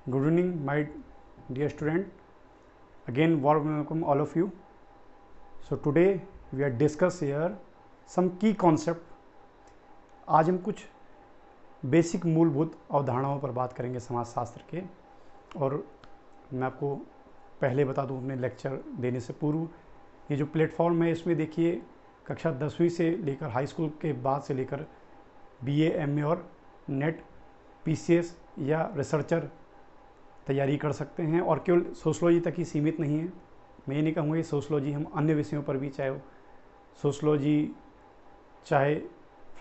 Good evening, my dear student. Again, warm welcome all of you. So today we are discuss here some key concept. आज हम कुछ basic मूलभूत अवधारणाओं पर बात करेंगे समाजशास्त्र के। और मैं आपको पहले बता दूं, अपने लेक्चर देने से पूर्व, ये जो प्लेटफॉर्म है इसमें देखिए कक्षा 10वीं से लेकर हाई स्कूल के बाद से लेकर BA, MA और नेट, PCS या रिसर्चर तैयारी कर सकते हैं, और केवल सोशलॉजी तक ही सीमित नहीं है। मैं ये नहीं कहूँगा कि सोशलॉजी, हम अन्य विषयों पर भी, चाहे सोशलॉजी, चाहे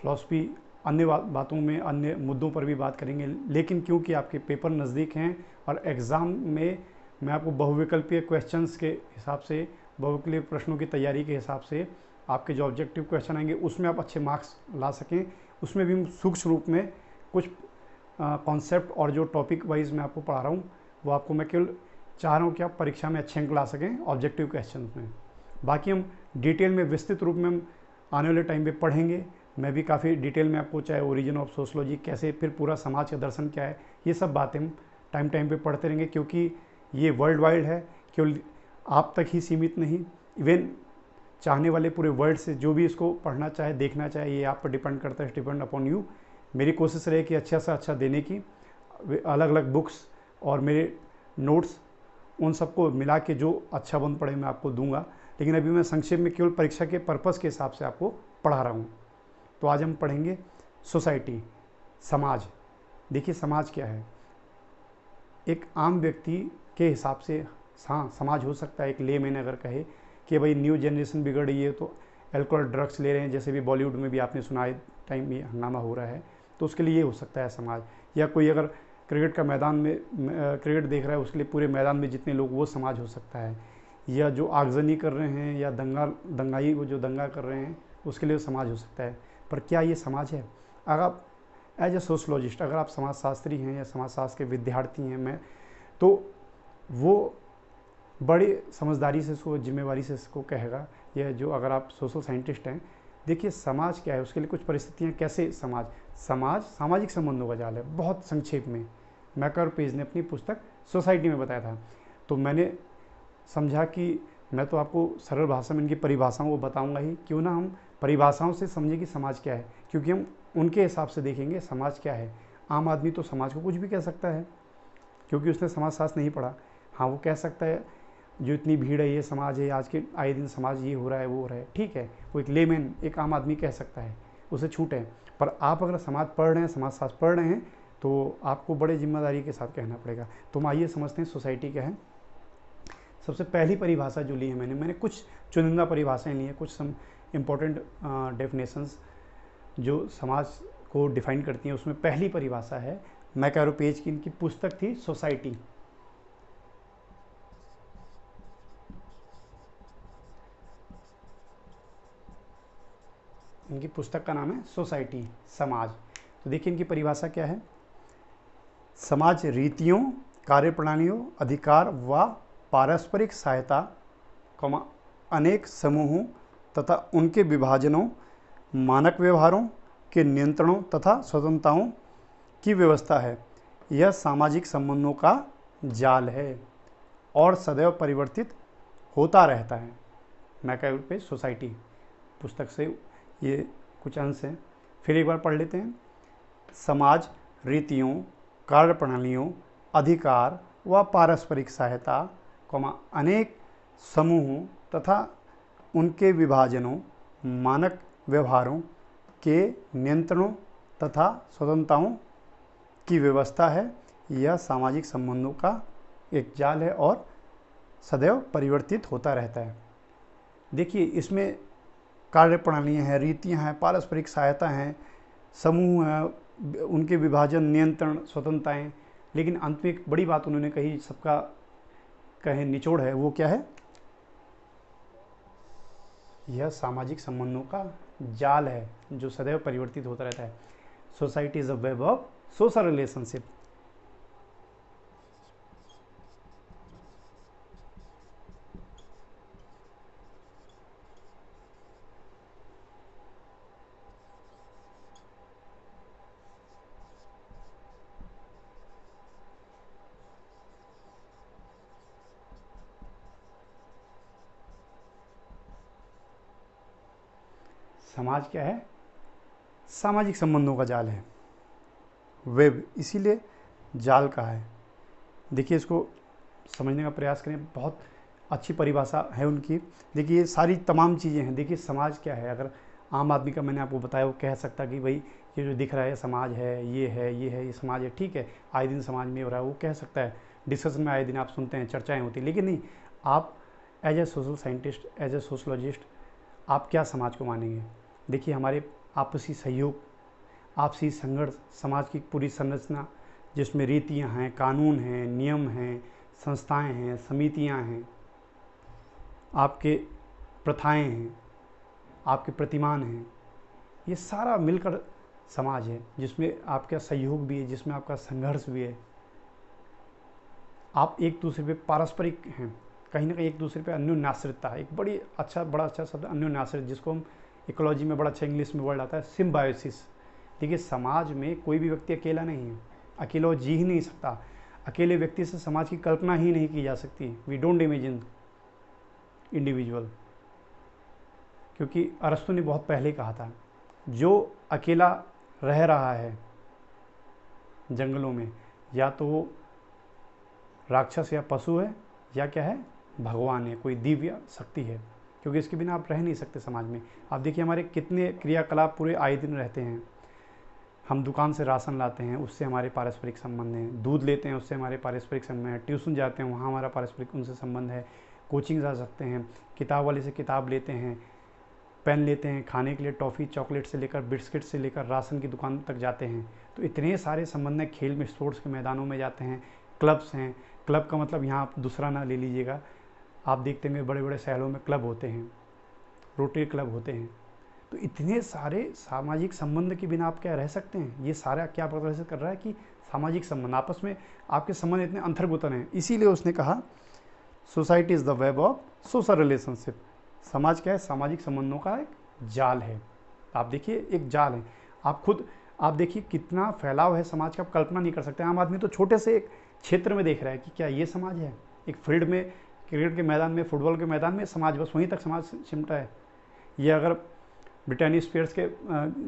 फिलॉसफी, अन्य बातों में, अन्य मुद्दों पर भी बात करेंगे। लेकिन क्योंकि आपके पेपर नज़दीक हैं और एग्ज़ाम में मैं आपको बहुविकल्पीय क्वेश्चंस के हिसाब से, बहुविकल्पीय प्रश्नों की तैयारी के हिसाब से आपके जो ऑब्जेक्टिव क्वेश्चन आएंगे उसमें आप अच्छे मार्क्स ला सकें, उसमें भी सूक्ष्म रूप में कुछ कॉन्सेप्ट और जो टॉपिक वाइज मैं आपको पढ़ा रहा हूँ वो आपको मैं केवल चाह रहा हूँ कि आप परीक्षा में अच्छे अंक ला सकें ऑब्जेक्टिव क्वेश्चन में। बाकी हम डिटेल में, विस्तृत रूप में हम आने वाले टाइम पे पढ़ेंगे। मैं भी काफ़ी डिटेल में आपको, चाहे ओरिजिन ऑफ सोशलॉजी कैसे, फिर पूरा समाज का दर्शन क्या है, ये सब बातें हम टाइम पे पढ़ते रहेंगे, क्योंकि ये वर्ल्ड वाइड है, केवल आप तक ही सीमित नहीं। इवन चाहने वाले पूरे वर्ल्ड से जो भी इसको पढ़ना चाहे, देखना चाहे, ये आप पर डिपेंड करता है, डिपेंड अपॉन यू। मेरी कोशिश रहे कि अच्छा से अच्छा देने की, अलग अलग बुक्स और मेरे नोट्स, उन सबको मिला के जो अच्छा बन पड़े मैं आपको दूंगा। लेकिन अभी मैं संक्षेप में केवल परीक्षा के पर्पज़ के हिसाब से आपको पढ़ा रहा हूँ। तो आज हम पढ़ेंगे सोसाइटी, समाज। देखिए समाज क्या है। एक आम व्यक्ति के हिसाब से हाँ समाज हो सकता है, एक लेमैन अगर कहे कि भाई न्यू जनरेशन बिगड़ रही है तो अल्कोहल ड्रग्स ले रहे हैं, जैसे भी बॉलीवुड में भी आपने सुना है, टाइम ये हंगामा हो रहा है, तो उसके लिए ये हो सकता है समाज। या कोई अगर क्रिकेट का मैदान में क्रिकेट देख रहा है, उसके लिए पूरे मैदान में जितने लोग, वो समाज हो सकता है। या जो आगजनी कर रहे हैं या दंगाई, वो जो दंगा कर रहे हैं, उसके लिए समाज हो सकता है। पर क्या ये समाज है? अगर आप एज ए सोशलॉजिस्ट, अगर आप समाजशास्त्री हैं या समाजशास्त्र के विद्यार्थी हैं, मैं तो वो बड़ी समझदारी से इसको, जिम्मेवारी से इसको कहेगा। यह जो, अगर आप सोशल साइंटिस्ट हैं, देखिए समाज क्या है, उसके लिए कुछ परिस्थितियाँ, कैसे समाज सामाजिक संबंधों का जाल है। बहुत संक्षेप में मैकर पेज ने अपनी पुस्तक सोसाइटी में बताया था। तो मैंने समझा कि मैं तो आपको सरल भाषा में इनकी परिभाषाओं को बताऊंगा ही, क्यों ना हम परिभाषाओं से समझें कि समाज क्या है, क्योंकि हम उनके हिसाब से देखेंगे समाज क्या है। आम आदमी तो समाज को कुछ भी कह सकता है, क्योंकि उसने समाजशास्त्र नहीं पढ़ा। हाँ, वो कह सकता है जो इतनी भीड़ है ये समाज है, आज के आए दिन समाज ये हो रहा है, वो हो रहा है, ठीक है, वो एक लेमैन, एक आम आदमी कह सकता है, उसे छूट है। पर आप अगर समाज पढ़ रहे हैं, समाजशास्त्र पढ़ रहे हैं, तो आपको बड़े जिम्मेदारी के साथ कहना पड़ेगा। तो हम आइए समझते हैं सोसाइटी क्या है। सबसे पहली परिभाषा जो ली है मैंने कुछ चुनिंदा परिभाषाएं ली हैं, कुछ सम इम्पोर्टेंट डेफिनेशंस जो समाज को डिफाइन करती हैं। उसमें पहली परिभाषा है, मैकारो पेज की इनकी पुस्तक थी सोसाइटी। इनकी पुस्तक का नाम है सोसाइटी, समाज। तो देखिए इनकी परिभाषा क्या है। समाज रीतियों, कार्यप्रणालियों, अधिकार व पारस्परिक सहायता, अनेक समूहों तथा उनके विभाजनों, मानक व्यवहारों के नियंत्रणों तथा स्वतंत्रताओं की व्यवस्था है। यह सामाजिक संबंधों का जाल है और सदैव परिवर्तित होता रहता है। मैकारो पे सोसाइटी पुस्तक से ये कुछ अंश हैं। फिर एक बार पढ़ लेते हैं। समाज रीतियों, कार्यप्रणालियों, अधिकार व पारस्परिक सहायता, अनेक समूहों तथा उनके विभाजनों, मानक व्यवहारों के नियंत्रणों तथा स्वतंत्रताओं की व्यवस्था है। यह सामाजिक संबंधों का एक जाल है और सदैव परिवर्तित होता रहता है। देखिए इसमें कार्यप्रणालियाँ हैं, रीतियाँ हैं, पारस्परिक सहायता हैं, समूह हैं, उनके विभाजन, नियंत्रण, स्वतंत्रताएं। लेकिन अंत में एक बड़ी बात उन्होंने कही, सबका कहे निचोड़ है, वो क्या है? यह सामाजिक संबंधों का जाल है जो सदैव परिवर्तित होता रहता है। Society is a web of social relationship. समाज क्या है? सामाजिक संबंधों का जाल है, वेब, इसीलिए जाल कहा है। देखिए इसको समझने का प्रयास करें, बहुत अच्छी परिभाषा है उनकी। देखिए ये सारी तमाम चीज़ें हैं। देखिए समाज क्या है, अगर आम आदमी का मैंने आपको बताया, वो कह सकता कि भाई ये जो दिख रहा है समाज है, ये है, ये है, ये समाज है, ठीक है, आए दिन समाज में हो रहा है, वो कह सकता है, डिस्कशन में आए दिन आप सुनते हैं, चर्चाएँ होती हैं। लेकिन नहीं, आप as a social scientist, as a sociologist, आप क्या समाज को मानेंगे? देखिए हमारे आपसी सहयोग, आपसी संघर्ष, समाज की पूरी संरचना जिसमें रीतियाँ हैं, कानून हैं, नियम हैं, संस्थाएं हैं, समितियां हैं, आपके प्रथाएं हैं, आपके प्रतिमान हैं, ये सारा मिलकर समाज है, जिसमें आपका सहयोग भी है, जिसमें आपका संघर्ष भी है। आप एक दूसरे पे पारस्परिक हैं, कहीं ना कहीं एक दूसरे पे अन्योन्याश्रितता है। एक बड़ा अच्छा शब्द अन्योन्याश्रित, जिसको हम इकोलॉजी में बड़ा अच्छा इंग्लिश में वर्ड आता है, सिम्बायोसिस। देखिए समाज में कोई भी व्यक्ति अकेला नहीं है, अकेला वो जी ही नहीं सकता। अकेले व्यक्ति से समाज की कल्पना ही नहीं की जा सकती। वी डोंट इमेजिन इंडिविजुअल, क्योंकि अरस्तु ने बहुत पहले कहा था, जो अकेला रह रहा है जंगलों में, या तो वो राक्षस या पशु है, या क्या है, भगवान है, कोई दिव्य शक्ति है, क्योंकि इसके बिना आप रह नहीं सकते समाज में। आप देखिए हमारे कितने क्रियाकलाप पूरे आए दिन रहते हैं। हम दुकान से राशन लाते हैं, उससे हमारे पारस्परिक संबंध हैं। दूध लेते हैं, उससे हमारे पारस्परिक संबंध है। ट्यूशन जाते हैं, वहाँ हमारा पारस्परिक उनसे संबंध है। कोचिंग जा सकते हैं, किताब वाले से किताब लेते हैं, पेन लेते हैं, खाने के लिए टॉफ़ी, चॉकलेट से लेकर बिस्किट से लेकर राशन की दुकान तक जाते हैं। तो इतने सारे संबंध हैं। खेल में, स्पोर्ट्स के मैदानों में जाते हैं, क्लब्स हैं। क्लब का मतलब यहाँ आप दूसरा ना ले लीजिएगा, आप देखते हैं बड़े बड़े शहरों में क्लब होते हैं, रोटरी क्लब होते हैं। तो इतने सारे सामाजिक संबंध के बिना आप क्या रह सकते हैं? ये सारा क्या प्रदर्शित कर रहा है कि सामाजिक संबंध, आपस में आपके संबंध इतने अंतर्गुतन हैं। इसीलिए उसने कहा society is the web of social relationship. समाज क्या है? सामाजिक संबंधों का एक जाल है। आप देखिए एक जाल है। आप देखिए कितना फैलाव है समाज का, आप कल्पना नहीं कर सकते। आम आदमी तो छोटे से एक क्षेत्र में देख रहा है कि क्या ये समाज है। एक फील्ड में, क्रिकेट के मैदान में, फुटबॉल के मैदान में समाज, बस वहीं तक समाज सिमटा है। ये अगर ब्रिटेनी स्पीयर्स के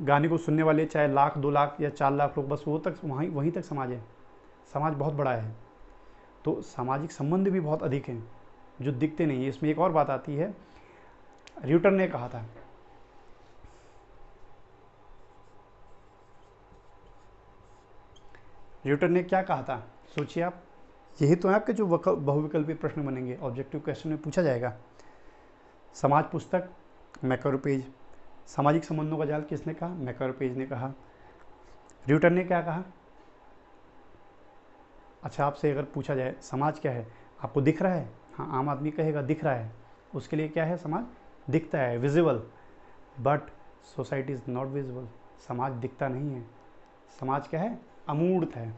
गाने को सुनने वाले चाहे 1,00,000, 2,00,000 या 4,00,000 लोग, बस वो तक वहीं तक समाज है। समाज बहुत बड़ा है। तो सामाजिक संबंध भी बहुत अधिक हैं जो दिखते नहीं है। इसमें एक और बात आती है, र्यूटर ने कहा था, र्यूटर ने क्या कहा था? सोचिए आप, यही तो है आपके जो बहुविकल्पी प्रश्न बनेंगे, ऑब्जेक्टिव क्वेश्चन में पूछा जाएगा। समाज पुस्तक, मैकरोपेज। सामाजिक संबंधों का जाल किसने कहा? मैकरोपेज ने कहा। र्यूटर ने क्या कहा? अच्छा, आपसे अगर पूछा जाए समाज क्या है, आपको दिख रहा है? हाँ, आम आदमी कहेगा दिख रहा है। उसके लिए क्या है? समाज दिखता है, visible. But society is not visible. समाज दिखता नहीं है। समाज क्या है? अमूर्त है।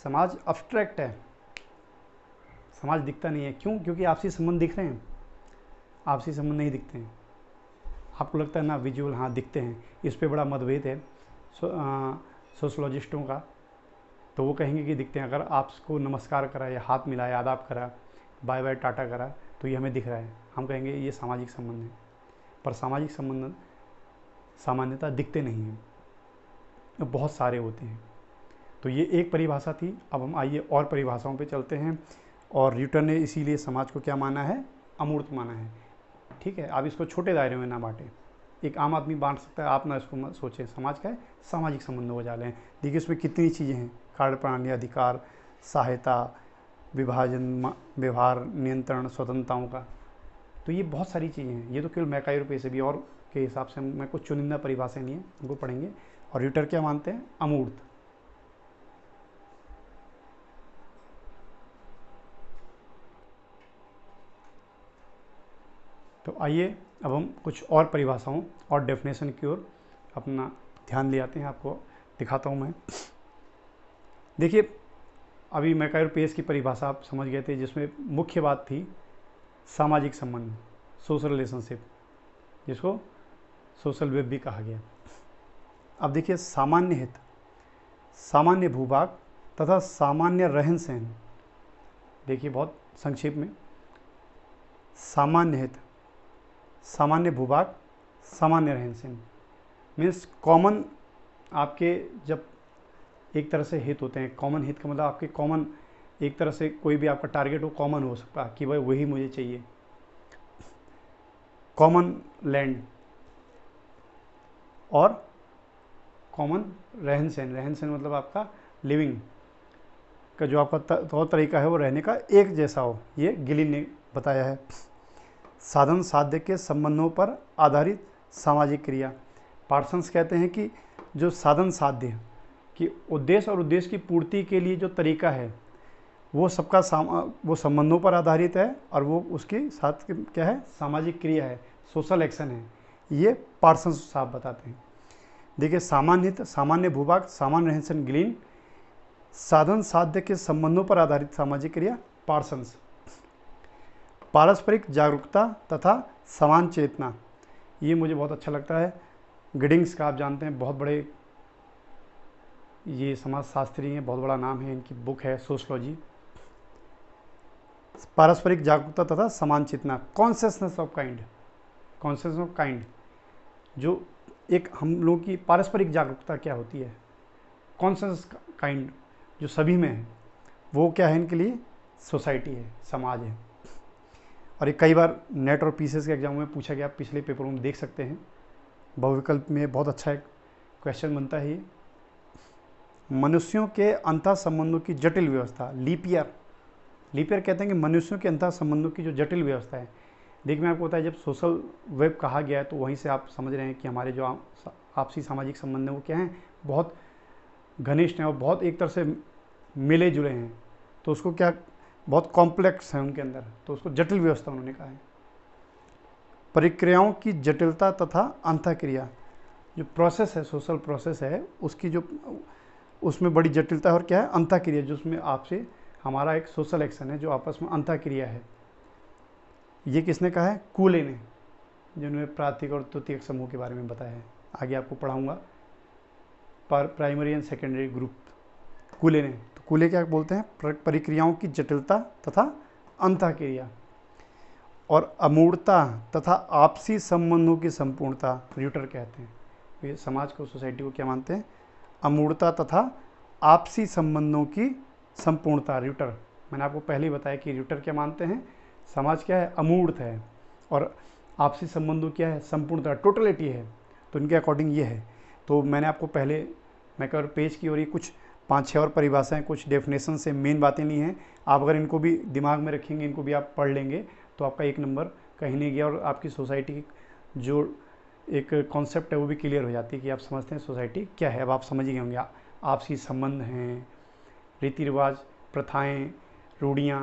समाज अब्स्ट्रैक्ट है। समाज दिखता नहीं है। क्यों? क्योंकि आपसी संबंध दिख रहे हैं, आपसी संबंध नहीं दिखते हैं। आपको लगता है ना विजुअल, हाँ दिखते हैं। इस पे बड़ा मतभेद है सोशलॉजिस्टों का। तो वो कहेंगे कि दिखते हैं। अगर आपको नमस्कार करा या हाथ मिलाया, आदाब करा, बाय बाय टाटा करा, तो ये हमें दिख रहा है। हम कहेंगे ये सामाजिक संबंध है। पर सामाजिक संबंध सामान्यतः दिखते नहीं हैं, बहुत सारे होते हैं। तो ये एक परिभाषा थी। अब हम आइए और परिभाषाओं पे चलते हैं। और र्यूटर ने इसीलिए समाज को क्या माना है? अमूर्त माना है। ठीक है, आप इसको छोटे दायरे में ना बांटें। एक आम आदमी बांट सकता है, आप ना इसको मत सोचें। समाज का है सामाजिक संबंधों को जाले हैं। देखिए इसमें कितनी चीज़ें हैं, कार्य प्रणाली, अधिकार, सहायता, विभाजन, व्यवहार, नियंत्रण, स्वतंत्रताओं का। तो ये बहुत सारी चीज़ें हैं। ये तो केवल मैकायरोपे से भी और के हिसाब से मैं कुछ चुनिंदा परिभाषाएं नहीं है, उनको पढ़ेंगे। और र्यूटर क्या मानते हैं? अमूर्त। तो आइए अब हम कुछ और परिभाषाओं और डेफिनेशन की ओर अपना ध्यान ले आते हैं। आपको दिखाता हूँ मैं। देखिए अभी मैकायरोपेस की परिभाषा आप समझ गए थे, जिसमें मुख्य बात थी सामाजिक संबंध, सोशल रिलेशनशिप, जिसको सोशल वेब भी कहा गया। अब देखिए सामान्य हित, सामान्य भूभाग, तथा सामान्य रहन सहन। देखिए बहुत संक्षेप में, सामान्य हित, सामान्य भूभाग, सामान्य रहन सहन मीन्स कॉमन। आपके जब एक तरह से हित होते हैं, कॉमन हित का मतलब आपके कॉमन, एक तरह से कोई भी आपका टारगेट हो कॉमन हो सकता है कि भाई वही मुझे चाहिए, कॉमन लैंड। और कॉमन रहन सहन, रहन सहन मतलब आपका लिविंग का जो आपका तौर तरीका है वो रहने का एक जैसा हो, ये गिलिन ने बताया है। साधन साध्य के संबंधों पर आधारित सामाजिक क्रिया। पार्सन्स कहते हैं कि जो साधन साध्य कि उद्देश्य और उद्देश्य की पूर्ति के लिए जो तरीका है वो सबका वो संबंधों पर आधारित है, और वो उसके साथ क्या है, सामाजिक क्रिया है, सोशल एक्शन है। ये पार्सन्स साहब बताते हैं। देखिए सामान्य हित, सामान्य भूभाग, सामान्य रहन सहन गिलिन, साधन साध्य के संबंधों पर आधारित सामाजिक क्रिया पार्सन्स। पारस्परिक जागरूकता तथा समान चेतना, ये मुझे बहुत अच्छा लगता है। गिडिंग्स का आप जानते हैं, बहुत बड़े ये समाजशास्त्री हैं, बहुत बड़ा नाम है, इनकी बुक है सोशलॉजी। पारस्परिक जागरूकता तथा समान चेतना, consciousness of kind, consciousness of kind, जो एक हम लोगों की पारस्परिक जागरूकता क्या होती है, कॉन्शियस काइंड जो सभी में है, वो क्या है इनके लिए, सोसाइटी है, समाज है। और ये कई बार नेट और पीसीएस के एग्जाम में पूछा गया, पिछले पेपरों में देख सकते हैं, बहुविकल्प में बहुत अच्छा एक क्वेश्चन बनता है ये। मनुष्यों के अंतः संबंधों की जटिल व्यवस्था, लीप ईयर, लीप ईयर कहते हैं कि मनुष्यों के अंतः संबंधों की जो जटिल व्यवस्था है। देखिए मैं आपको बताया, जब सोशल वेब कहा गया है तो वहीं से आप समझ रहे हैं कि हमारे जो आपसी सामाजिक संबंध हैं वो क्या हैं, बहुत घनिष्ठ हैं और बहुत एक तरह से मिले जुले हैं। तो उसको क्या, बहुत कॉम्प्लेक्स है उनके अंदर, तो उसको जटिल व्यवस्था उन्होंने कहा है। प्रक्रियाओं की जटिलता तथा अंतःक्रिया, जो प्रोसेस है, सोशल प्रोसेस है, उसकी जो उसमें बड़ी जटिलता है, और क्या है, अंतःक्रिया, जो उसमें आपसे हमारा एक सोशल एक्शन है जो आपस में अंतःक्रिया है। ये किसने कहा है, कूले ने, जिन्होंने प्राथमिक और तृतीयक समूह के बारे में बताया है। आगे आपको पढ़ाऊंगा प्राइमरी एंड सेकेंडरी ग्रुप, कूले ने। तो कूले क्या बोलते हैं, प्रक्रियाओं की जटिलता तथा अंतःक्रिया और अमूर्तता तथा आपसी संबंधों की संपूर्णता, र्यूटर कहते हैं। ये समाज को, सोसाइटी को क्या मानते हैं, अमूर्तता तथा आपसी संबंधों की संपूर्णता, र्यूटर। मैंने आपको पहले ही बताया कि र्यूटर क्या मानते हैं, समाज क्या है, अमूर्त है, और आपसी संबंधों क्या है, संपूर्णता, टोटलिटी है। तो इनके अकॉर्डिंग ये है। तो मैंने आपको पहले, मैं कह पेज की और ये कुछ 5-6 और परिभाषाएं, कुछ डेफिनेशन से मेन बातें ली हैं। आप अगर इनको भी दिमाग में रखेंगे, इनको भी आप पढ़ लेंगे, तो आपका एक नंबर कहीं नहीं गया, और आपकी सोसाइटी की जो एक कॉन्सेप्ट है वो भी क्लियर हो जाती है कि आप समझते हैं सोसाइटी क्या है। अब आप समझ गए होंगे, आपसी संबंध हैं, रीति रिवाज, प्रथाएं, रूढ़ियाँ,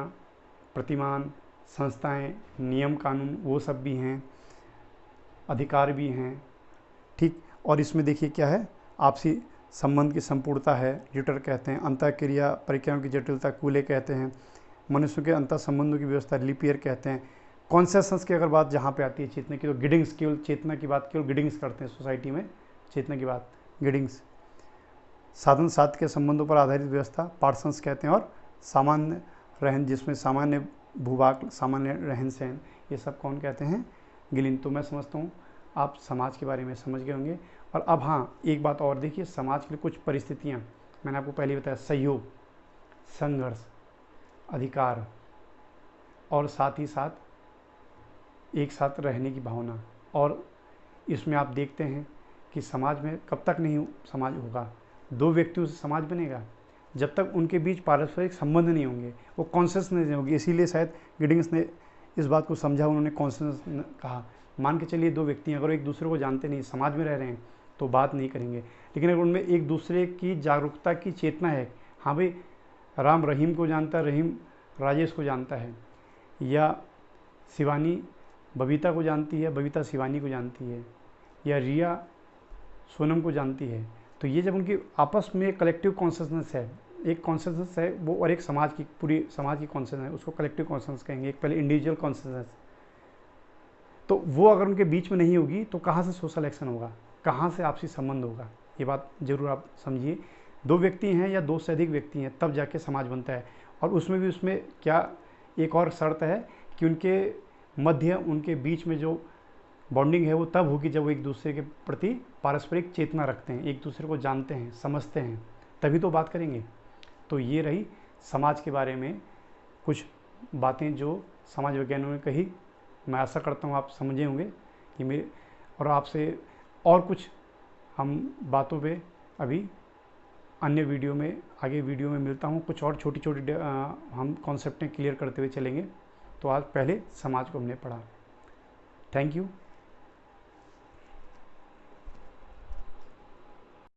प्रतिमान, संस्थाएं, नियम कानून, वो सब भी हैं, अधिकार भी हैं, ठीक। और इसमें देखिए क्या है, आपसी संबंध की संपूर्णता है, र्यूटर कहते हैं। अंतःक्रिया, प्रक्रियाओं की जटिलता, कूले कहते हैं। मनुष्यों के अंतर संबंधों की व्यवस्था, लीप ईयर कहते हैं। कॉन्शियसनेस की अगर बात जहाँ पे आती है, चेतना की, तो गिडिंग्स केवल चेतना की बात केवल गिडिंग्स करते हैं सोसाइटी में, चेतना की बात गिडिंग्स। साधन साध्य के संबंधों पर आधारित व्यवस्था, पार्सन्स कहते हैं। और सामान्य रहन, जिसमें सामान्य भूभाग, सामान्य रहन सहन, ये सब कौन कहते हैं, गिलिन। तो मैं समझता हूँ आप समाज के बारे में समझ गए होंगे। और अब हाँ, एक बात और देखिए, समाज के लिए कुछ परिस्थितियाँ, मैंने आपको पहले बताया, सहयोग, संघर्ष, अधिकार, और साथ ही साथ एक साथ रहने की भावना। और इसमें आप देखते हैं कि समाज में कब तक नहीं समाज होगा, दो व्यक्तियों से समाज बनेगा जब तक उनके बीच पारस्परिक संबंध नहीं होंगे, वो कॉन्शियसनेस नहीं होगी। इसीलिए शायद गिडिंग्स ने इस बात को समझा, उन्होंने कॉन्शियसनेस कहा। मान के चलिए दो व्यक्ति अगर एक दूसरे को जानते नहीं, समाज में रह रहे हैं, तो बात नहीं करेंगे, लेकिन अगर उनमें एक दूसरे की जागरूकता की चेतना है, हाँ भाई राम रहीम को जानता है, रहीम राजेश को जानता है, या शिवानी बबीता को जानती है, बबीता शिवानी को जानती है, या रिया सोनम को जानती है, तो ये जब उनकी आपस में कलेक्टिव कॉन्शियसनेस है, एक कॉन्शियसनेस है वो, और एक समाज की, पूरी समाज की कॉन्शियसनेस है, उसको कलेक्टिव कॉन्शियसनेस कहेंगे। एक पहले इंडिविजुअल कॉन्शियसनेस, तो वो अगर उनके बीच में नहीं होगी तो कहाँ से सोशल एक्शन होगा, कहाँ से आपसी संबंध होगा, ये बात जरूर आप समझिए। दो व्यक्ति हैं या दो से अधिक व्यक्ति हैं तब जाके समाज बनता है। और उसमें क्या एक और शर्त है कि उनके मध्य, उनके बीच में जो बॉन्डिंग है वो तब होगी जब वो एक दूसरे के प्रति पारस्परिक चेतना रखते हैं, एक दूसरे को जानते हैं, समझते हैं, तभी तो बात करेंगे। तो ये रही समाज के बारे में कुछ बातें जो समाज विज्ञानियों ने कही। मैं आशा करता हूँ आप समझे होंगे कि मेरे और आपसे और कुछ हम बातों पे अभी अन्य वीडियो में, आगे वीडियो में मिलता हूँ। कुछ और छोटी छोटी हम कॉन्सेप्टें क्लियर करते हुए चलेंगे। तो आज पहले समाज को हमने पढ़ा। Thank you.